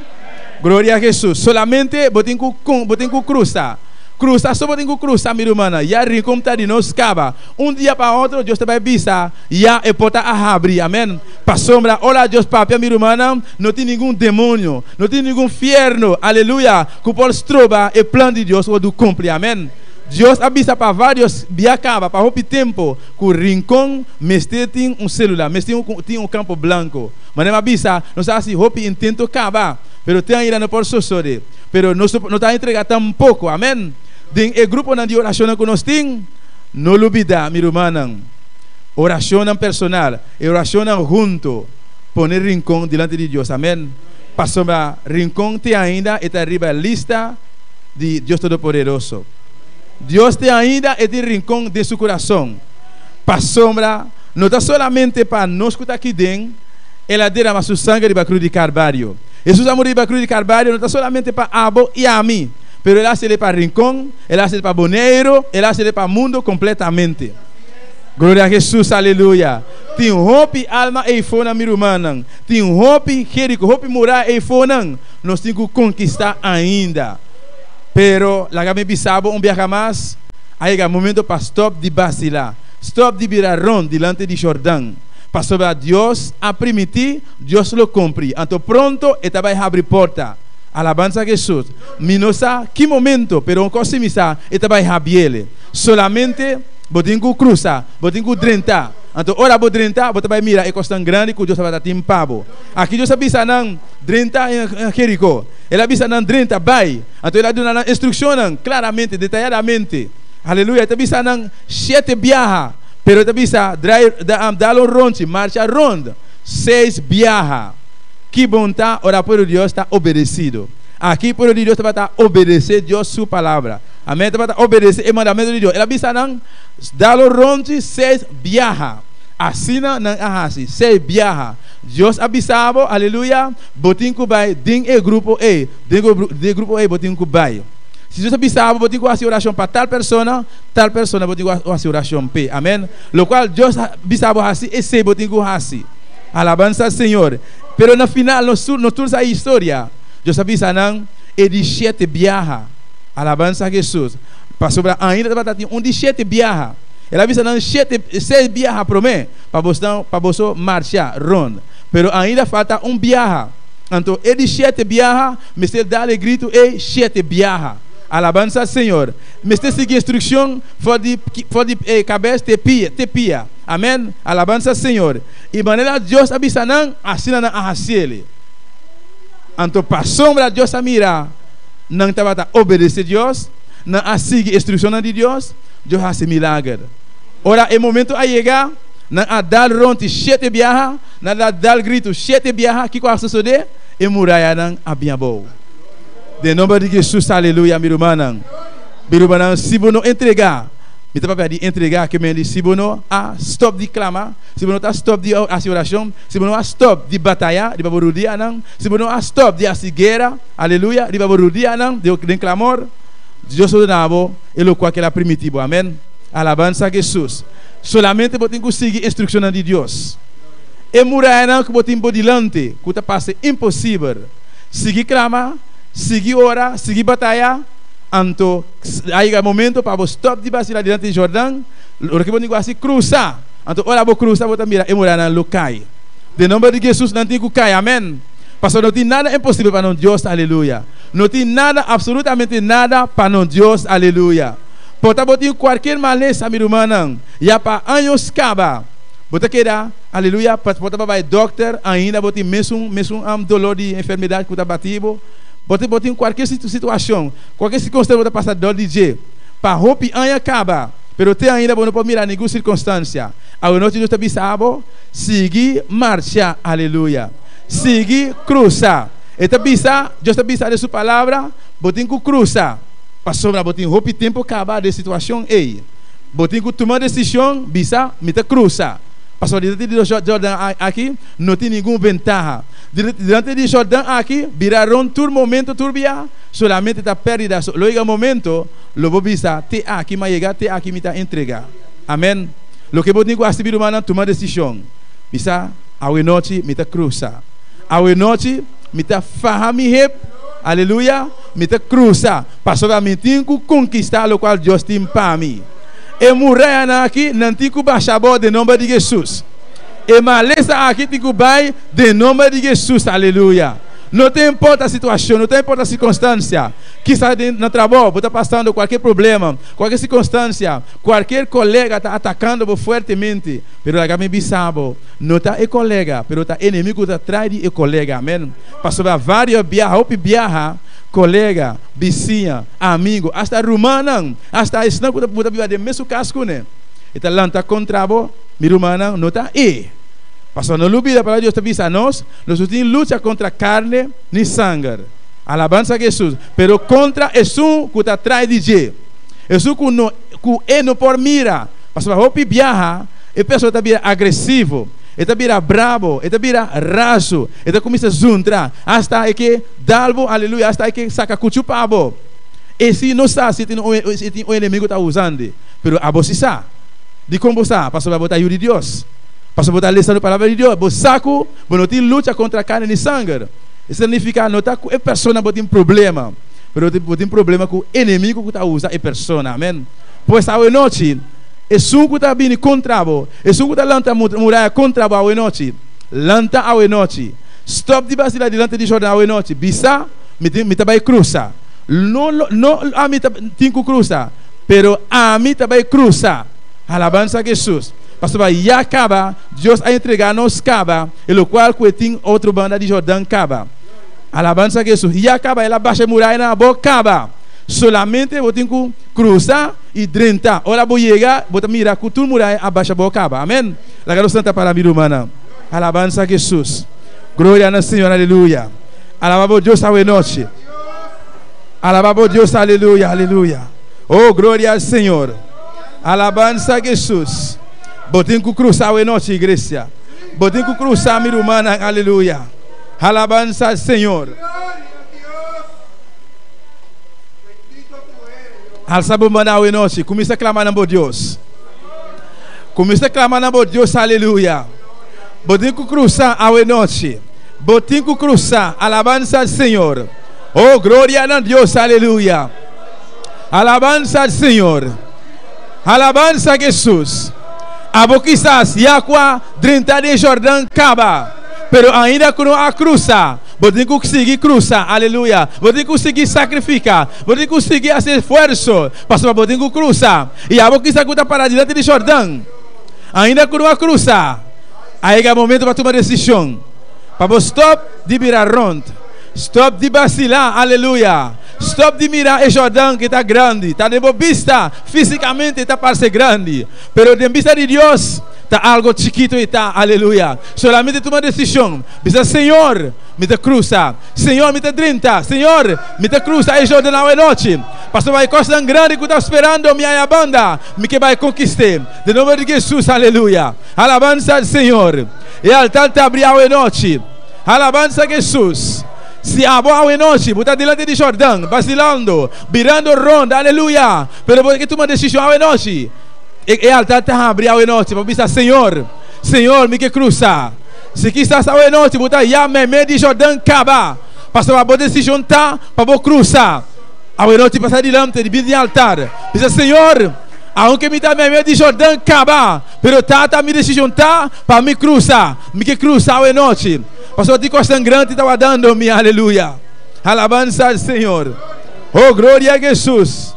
Glória a Jesus. Solamente botem que cruzar. Cruzar, só botem que cruzar, meu irmão. Já rincão está de nós caba. Dia para outro, Deus te vai avisar. Já é porta a abrir. Amém. Para sombra, olha Deus, papai, meu irmão. Não tem nenhum demônio. Não tem nenhum inferno. Aleluia. Que pode trobar o plano de Deus ou do cumprir. Amém. Deus avisa para vários biacaba, para roubar tempo. Que o rincão, mestre tem celular. Mestre tem campo branco. Mas não avisa, não sabe se roupa intento acabar. Pero tem ainda não pode sofrer. Pero não está entregando tampouco. Amém. Den o grupo de oração que nós temos, não olvida, meu irmão. Oração personal, oração junto, poner rincão diante de Deus. Amém. Passou a rincão tem ainda está arriba a lista de Deus Todo-Poderoso. Deus tem ainda este rincão de seu coração. Passou não está solamente para nós que está aqui dentro, ela derrama seu sangue de cruz de Carvalho. Jesus amor de cruz de Carvalho não está solamente para Abo e a mim. Pero ela se para rincón, ela se para boneiro, ela se para mundo completamente. Glória a Jesus, aleluia. Tem roupa alma e fona, meu irmão. Tem roupa Jericó, roupa morar e fona. Nós temos que conquistar ainda. Pero, lá que me bisabo, viaja mais. Aí é momento para stop de vacilar. Stop de virar rond delante de Jordão. Para sobre Deus a permitir, Deus lo cumpre. Então pronto, e vai abrir porta. Alabanza a Jesus. Minosa, que momento, pero um coisa misa, eta vai rabiele. Solamente, botem que cruza, botem que drentar. Então, ora bo drentar, botem vai mirar, é coisa tão grande que Deus vai dar tempo. Aqui Deus avisa não drentar em Jericó. Ele avisa não drentar, vai. Então, ele dá uma instrução claramente, detalhadamente. Aleluia. Ele avisa não 7 viaja, pero ele avisa dar um ronde, marcha ronda. 6 viaja. Que vontade, ora por Deus está obedecido. Aqui por Deus está obedecer Deus sua palavra. Amém. Está obedecer o mandamento de Deus. Ela avisa não, dá o ronde 6 viaja. Assina nan ahasi. Se biaha. Dios abisabo, aleluia. Botin kubai, ding e grupo E. De grupo E, botin kubai. Se Deus abisabo, botin ku assim oração para tal persona botin ku assim oração P. Amém? Lo qual Deus abisabo assim, esse botin ku assim. Alabança ao Senhor. Pero no final, no toda essa história, Deus avisa não, e de 7 biaha. Alabança a Jesus. Passou para ainda de 7 biaha. Ele avisa não 6 biaha para mim, para você marchar ronda. Pero ainda falta biaha. Então, e de 7 biaha, me se dá o grito e 7 biaha. Alabança ao Senhor. Me se seguir instrução, for de cabeça te pia. Amém? Alabança ao Senhor. E maneira Deus avisa não, assim não ahasiele. Então, para sombra Deus a mirar, não estava obedecer a Deus, não a seguir instrução de Deus, Deus faz milagre. Ora, é momento a chegar, não a dar ronte 7 biaha, não a dar grito 7 biaha, que vai suceder? E muralha não a bem boa. De nome de Jesus, aleluia, meu irmão. Meu irmão, se você não entregar, me está para entregar que me diz, se você não stop de clamar, se você não stop de oração, se você não stop de batalha, de baborudia não, se você não stop de guerra, aleluia, de baborudia não, de clamor, Deus o dá e o qual que é primitivo, amém. Alabança a Jesus. Solamente você tem que seguir instrução de Deus. E muralha não que você tem por delante, que está passando impossível. Seguir clamar, seguir orar, seguir batalha. Então, aí é o momento para você stop de baixo diante de Jordão. O que você assim cruzar. Então, ora você cruzar, você mira e muralha não cai. De nome de Jesus não tem que cair, amém. Porque não tem nada impossível para não Deus, aleluia. Não tem nada, absolutamente nada para não Deus, aleluia. Portanto, qualquer maleza, meu irmão, já para anos acaba. Você quer, aleluia, para vai doctor, ainda você mesmo dolor de enfermidade que está batido. Você qualquer situação, qualquer circunstância você passa dor de dia. Para roupa ainda acaba. Pero te ainda não pode mirar nenhuma circunstância. A noite Deus te sabe, seguir marcha, aleluia. Seguir cruzar. Esta bisa, Deus te bisa de sua palavra, botem que cruzar. Passou na botem roupa tempo acabar de situação aí. Botem que tomar decisão, bisa, me te cruzar. Passou diante de Jordão aqui, não tem nenhuma ventaja. Diante de Jordão aqui, viraram todo momento turbia, solamente está perdida. Logo momento, logo bisa, te aqui mas chegar, te aqui me está entregar. Amém. Lo que botem que assistir humano tomar decisão. Bisa, a noite me te cruzar. A noite me te fahamihep, aleluia, me te cruzar. Passou a me tem que conquistar o qual Deus tem para mim. E muralha aqui não tem que baixar de nome de Jesus. E maleza aqui tem que baixar de nome de Jesus, aleluia. Não tem importa a situação, não tem importa a circunstância. Que está no trabalho, você está passando qualquer problema, qualquer circunstância, qualquer colega está atacando fortemente. Pero a mim bisabo, não está é colega, pero está inimigo está atrás de colega, amém. Passou vários biaha, colega, vizinha, amigo, hasta rumana, hasta isso não pode viver de mesmo casco, né? Então lá está contra você, meu irmão, não está aí. Passou não lubida para Deus te avisa nós temos luta contra carne nem sangue. Alabança a Jesus. Pero contra isso que está atrás de Deus. Isso que não por mira. Passou a roupa viaja, e a pessoa está vira agressivo, está vira bravo, está vira raso, está começa a juntar, hasta que dalbo, aleluia, hasta que saca cuchupabo. E se não sabe se tem um inimigo está usando, pero a você sabe. De como está? Passou a botar ajuda de Deus. Passou a botar a lição da palavra de Deus. Você saco, você não tem luta contra carne e sangue. Isso significa não está com a pessoa não tem problema, mas tem problema com o inimigo que está usando a pessoa, amém? Pois a noite, é só que está vindo contra você, é só que está lanta muralha contra você a noite, lanta a noite, stop de baixo diante de Jordão a noite, bisa, me vai cruzar, não a mim tem que cruzar, pero a mim vai cruzar, alabança a Jesus. Pastor, já acaba, Deus a entregar-nos acaba, e o qual que tem outra banda de Jordão acaba. Alabança a Jesus. Já acaba, ela baixa a muralha na boca acaba. Solamente você tem que cruzar e drentar. Ora, vou chegar, você mira que toda muralha abaixa a boca acaba. Amém? La glória santa para a vida humana. Alabança a Jesus. Glória ao Senhor, aleluia. Alabamos Deus a noite. Alabamos Deus, aleluia, aleluia. Oh, glória ao Senhor. Alabança a Jesus. Botem com cruzar a noite, igreja. Botem com cruzar a humana, aleluia. Alabança ao Senhor. Alça bomba na noite, começa a clamar por Deus. Começa a clamar por Deus, aleluia. Botem com cruzar a noite. Botem com cruzar, alabança ao Senhor. Oh, glória a Deus, aleluia. Alabança ao Senhor. Alabança a Jesus. Abo quizás ya qua 30 de Jordão acaba, pero ainda com a cruza, você conseguir cruzar, aleluia. Você conseguir sacrificar, você conseguir fazer esforço, para você cruzar. E abo quizás que está para diante de Jordão, ainda com a cruza, aí é o momento para tomar decisão, para você stop de virar rondo, stop de vacilar, aleluia. Stop de mirar o Jordão que está grande, está de vista, fisicamente está para ser grande, pero de vista de Deus está algo chiquito e está, aleluia. Solamente toma decisão, diz Senhor, me te cruza, Senhor, me te 30, Senhor, me te cruza o Jordão na noite, pastor vai coisa grande que está esperando minha banda, me que vai conquistar, de nome de Jesus, aleluia. Alabança ao Senhor, e altar te abriu a noite, alabança a Jesus. Se a boa noite, você está diante de Jordão, vacilando, virando ronda, aleluia. Pero porque tu uma decisão a noite, e altar te abre a noite, para dizer Senhor, Senhor, me que cruza. Se quizás a noite, você já me de Jordão acaba, para a boa decisão tá, para você cruzar. A noite passar diante de vir altar, dizer Senhor, aunque me dá me de Jordão acaba, pero tá minha decisão tá, para me cruzar, me que cruza a noite. Pastor, de coisa grande estava dando-me, aleluia. Alabança ao Senhor. Oh, glória a Jesus.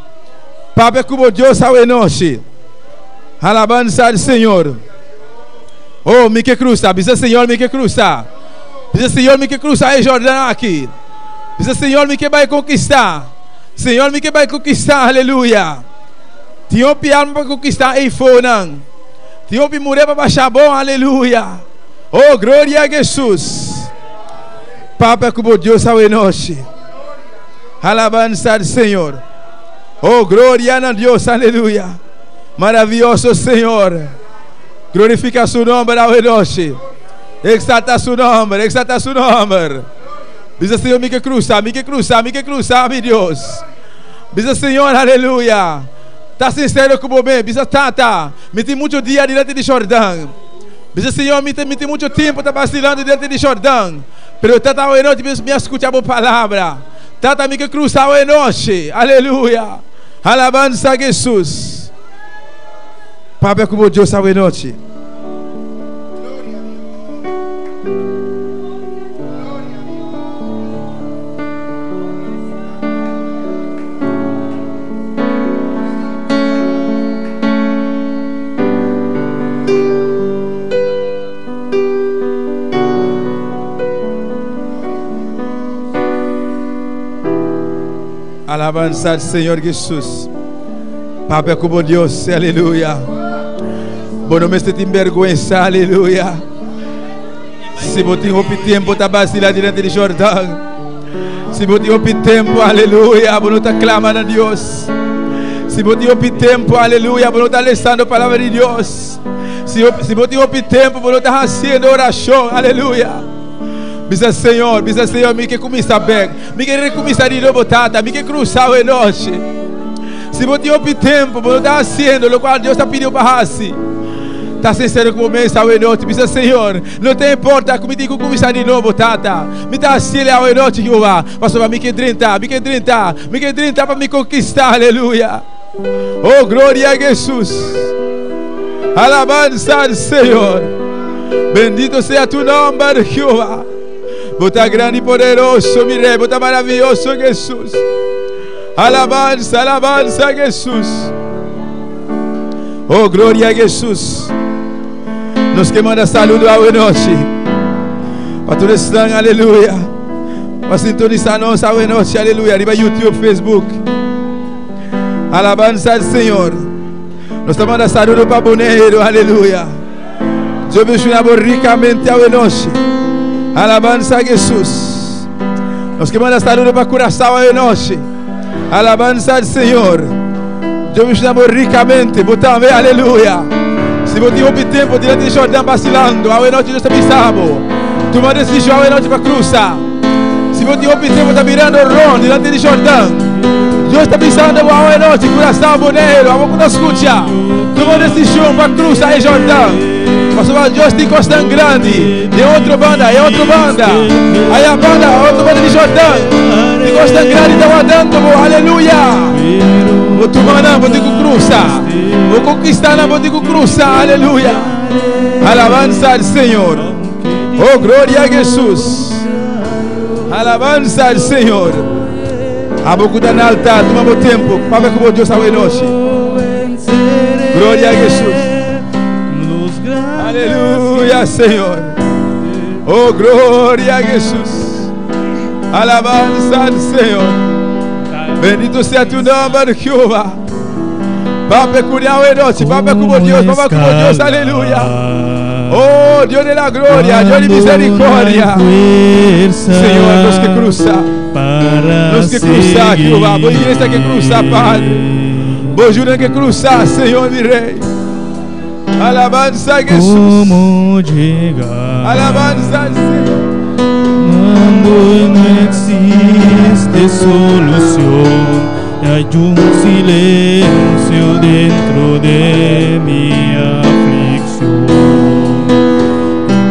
Papai, como Deus a noite. Alabança ao Senhor. Oh, me que cruza. Diz Senhor, me que cruza. Diz Senhor, me que cruza é Jordão aqui. Diz Senhor, me que vai conquistar. Senhor, me que vai conquistar, aleluia. Tinha alma para conquistar e foi não. Tinha mulher para baixar bom, aleluia. Oh, glória a Jesus. Papa, como Deus a noite. Alabança ao Senhor. Oh, glória a Deus, aleluia. Maravilhoso Senhor. Glorifica su nome a noite. Exalta su nome, exalta su nome. Diz Senhor, me que cruza, me que cruza, me que cruza, meu Deus. Diz Senhor, aleluia. Está sincero como bem, diz Tata. Me tem muito dia diante de Jordão. Diz Senhor, me tem muito tempo, está vacilando diante de Jordão. Pero Tata, hoje noite, me escuta a palavra. Tata, me que cruza hoje noite. Aleluia. Alabança a Jesus. Papai, como Deus hoje noite. Alabança ao Senhor Jesus. Papai, como Deus, aleluia. Bom, não me sinto envergonhado, aleluia. Se você tem tempo, está vacilar diante de Jordão. Se você tem tempo, aleluia, você está clamando a Deus. Se você tem tempo, aleluia, você está lendo a palavra de Deus. Se você tem tempo, você está fazendo oração, aleluia. Bisa Senhor, me que começa bem, me que recomeçar de novo, Tata, me que cruzar a noite. Se você tem tempo, você está fazendo o qual Deus está pedindo para fazer. Está sincero com o mês a noite, bisa Senhor, não te importa, como digo, começar de novo, Tata. Me dá assim a noite, Jeová, pastor, me que 30 para me conquistar, aleluia. Oh, glória a Jesus. Alabança ao Senhor. Bendito seja tu nome, Jeová. Bota grande e poderoso, mi rei, bota maravilhoso, Jesus. Alabança, alabança a Jesus. Oh, glória a Jesus. Nos que manda saludo a noite. Para todos que estão, aleluia. Para sintonizar nós a noite, aleluia. Arriba YouTube, Facebook. Alabança ao Senhor. Nos manda saludo para Boneiro, aleluia. Eu vejo ricamente a noite. Alabança a Jesus. Nos que manda saludo para Curaçao a noite. Alabança ao Senhor. Eu me chamo ricamente, botame, aleluia. Se Se você rompe tempo diante de Jordão vacilando, a noite nós pisamos. Toma decisão a noite para cruzar. Se você rompe tempo está virando ron diante de Jordão, Deus está pisando a noite, coração boneiro, a boca não escuta. Toma decisão para cruzar em Jordão. Mas Deus tem costa grande. De outra banda, é outra banda. Aí a banda, outra banda de Jordão. De costa grande está guardando, aleluia. O Tumanã, vou ter que cruzar. O conquistar, vou ter que cruzar, aleluia. Alabanza al Senhor. Oh, glória a Jesus. Alabanza al Senhor. A boca da altar, tomamos tempo. Para ver como Deus está em nós. Glória a Jesus. Aleluia, Senhor. Oh, glória a Jesus. Alabanza al Senhor. Bendito sea tu nombre, Jehová. Pape curiao en noche, pape como Dios, papá como Dios, aleluya. Oh, Dios de la gloria, Dios de misericordia. Señor, los que cruzan, Jehová, voy iglesia que cruza, Padre. Voy jura que cruza, Señor, mi Rey. Alabanza a Jesús. Alabanza al Señor. Cuando no existe solución, hay un silencio dentro de mi aflicción,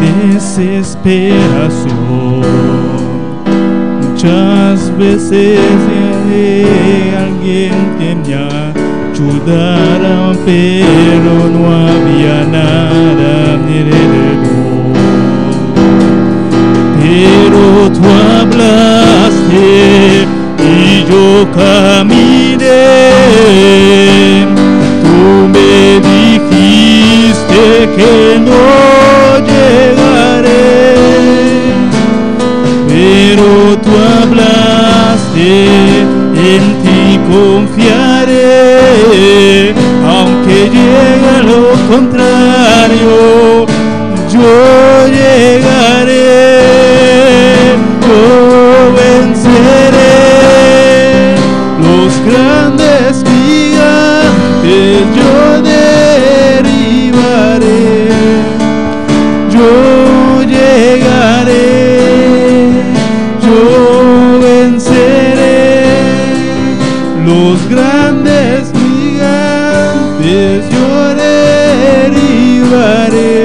desesperación. Muchas veces alguien que me ayudara, pero no había nada a mi alrededor. Pero tú hablaste y yo caminé. Tú me dijiste que no llegaré. Pero tú hablaste, en ti confiaré. Aunque llegue lo contrario, yo llegaré. Yo venceré los grandes gigantes, yo derribaré, yo llegaré, yo venceré los grandes gigantes, yo derribaré.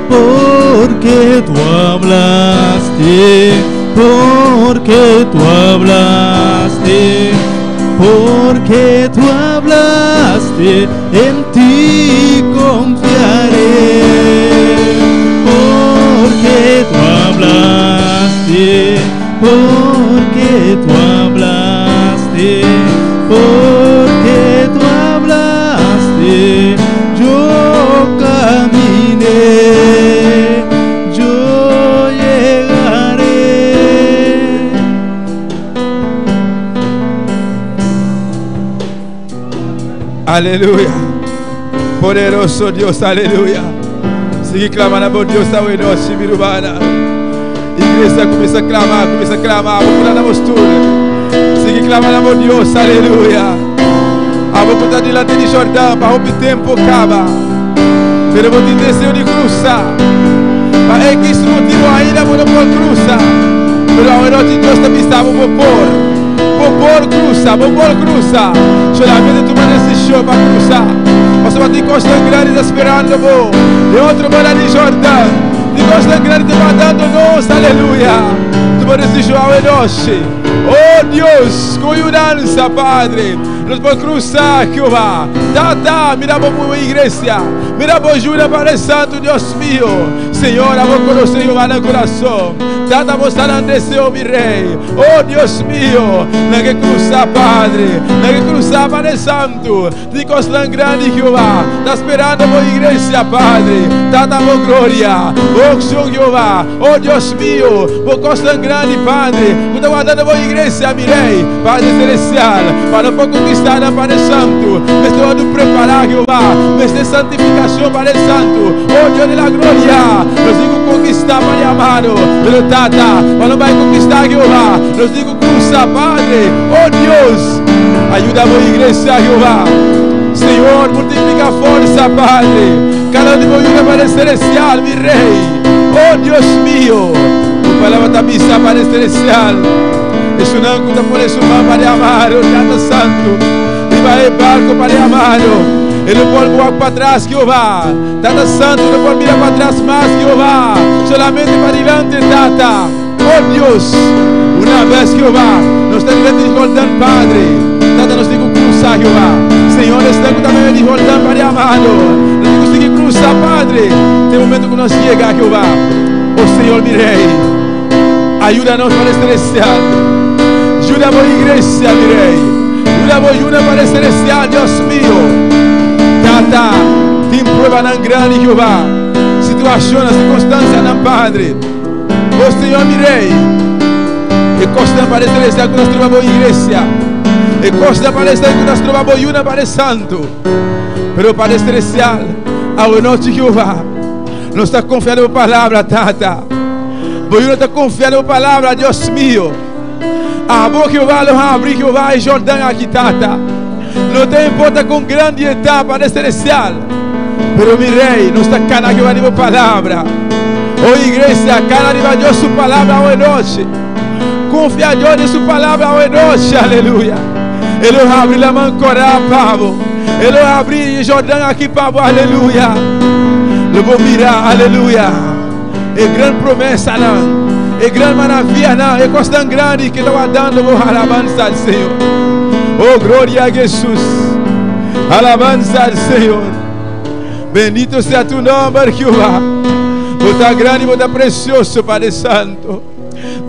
Porque tú hablaste, porque tú hablaste, porque tú hablaste, en ti confiaré. Porque tú hablaste, porque tú hablaste, porque tú hablaste, yo caminé. Aleluya. Poderoso Dios, aleluya. Sigue clamando por Dios esta noche, mi urbana. Iglesia, comienza a clamar, vamos a la postura. Sigue clamando por Dios, aleluya. Vamos a estar delante de Jordão, para romper tempo, acaba. Pero vou ter desejo de cruzar. Para X motivo ainda vou não poder cruzar. Pero a noite Deus te pisava, vou cruzar. Solamente tu manda esse show para cruzar. Você vai ter costa grande esperando vou. De outro lado de Jordão. De costa grande te mandando nós, aleluia. Tu manda esse show a noite. Oh Deus, com segurança, Padre. Nós vamos cruzar, Jehová. Mira para a igreja. Mira para jura para o Santo, Deus meu. Senhor, vou conhecer Jehová no coração. Vamos estar no desejo, meu Rei. Oh Deus meu, não que cruzar, Padre. Não que cruzar para o Santo. De costa grande, Jehová. Está esperando a igreja, Padre. Por glória. Oh Jehová. Oh Deus meu. Por costa grande, Padre. Estou guardando a igreja, meu Rei. Padre celestial. Para não conquistar para o Santo. Me estou a preparar, Jehová. Me estou santificação para o Santo. Oh Deus da glória. Nos digo conquistar, Pai amado. Pero Tata, mas não vai conquistar, Jehová. Nos digo cruzar, Padre. Oh Deus. Ajuda a igreja, Jehová. Senhor, multiplica a força, Padre. Cada um de vocês para celestial, meu Rei. Oh Deus mío, tu palavra da missa para celestial. Es un ângulo por eso para amar, Tata Santo. E vai barco para amar. Ele não pode voar para trás, Jeová. Tata Santo, não pode mirar para trás mais, Jeová. Solamente para diante, Tata. Oh Deus, uma vez, Jeová, nós estamos diante de Jordão, Padre. Tata, nós temos que cruzar, Jeová. Senhor, nós estamos também de Jordão para amar. Nós temos que cruzar, Padre. Tem um momento que nós chegamos, Jeová. Oh Senhor, meu Rei, ajuda-nos para celestial. Ajuda a igreja, meu Rei. Ajuda para celestial, Deus mío. Tata, tem prova não grande, Jeová. Situação, circunstância, não, Padre. Oh Senhor, meu Rei. E costa para celestial que nós trovamos igreja. E costa para celestial que nós trovamos ajuda para santo. Pero para celestial, a noite, Jeová, nós estamos confiando na palavra, Tata. Nós estamos confiando na palavra, Deus mío. A boca Jeová, lo abre Jeová e Jordão aqui, Tata. Não tem importa com grande etapa de celestial. Pero meu Rei, nós estamos cana Jeová de palavra. Oh igreja, cana de Deus sua palavra hoje noite. Confia Deus em sua palavra hoje noite, aleluia. Ele abre a mão corá, pavo. Ele abre Jordão aqui, pavo, aleluia. Eu vou mirar, aleluia. É grande promessa, não. É grande maravilha, não. É coisa tão grande que estava dando a alabança ao Senhor. Oh, glória a Jesus. Alabança ao Senhor. Bendito seja tu nome, Jeová. Você grande, você precioso, Padre Santo.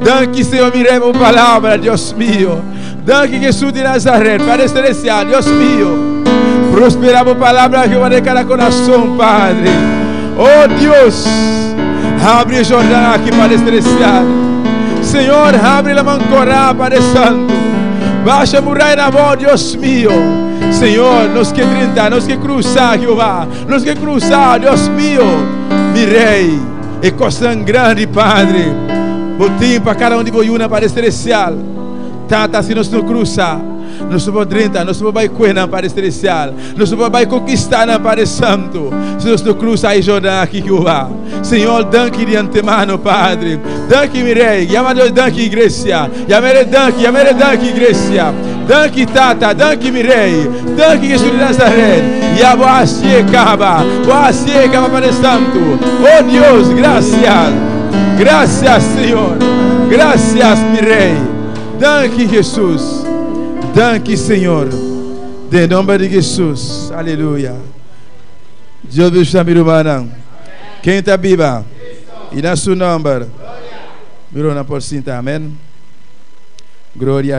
Danke, Senhor, me leva a palavra, Deus mío. Danke, Jesus de Nazaré, Padre Celestial, Deus mío. Prospera a palavra, Jeová, de cada coração, Padre. Oh, Deus. Abre o Jordão aqui para celestial. Senhor, abre a mão corá, Padre Santo. Baixa a muralha na mão, Deus mío. Senhor, nós que 30, nós que cruzar, Jeová. Nós que cruzar, Deus mío. Meu Rei, é coisa grande, Padre. Botim para cada um de vocês para celestial. Tata, se nós não cruzar, nós somos 30, nós somos baicuena para celestial. Nós somos conquistar para Santo. Se nós não cruzar aí, Jordão aqui, Jeová. Senhor, danke de antemano, Padre. Danke, meu Rei. Chama Deus, danke, igreja. Chamere danke, igreja. Danke, Tata. Danke, meu Rei. Danke, Jesus de Nazaré. E a boa chegava para Santo. Oh, Deus, graças. Graças, Senhor. Graças, meu Rei. Danke, Jesus. Danke, Senhor. De nome de Jesus. Aleluia. Deus abençoe, meu irmão. Quem está viva? E na sua nome. Virou na porcinta. Amém. Glória.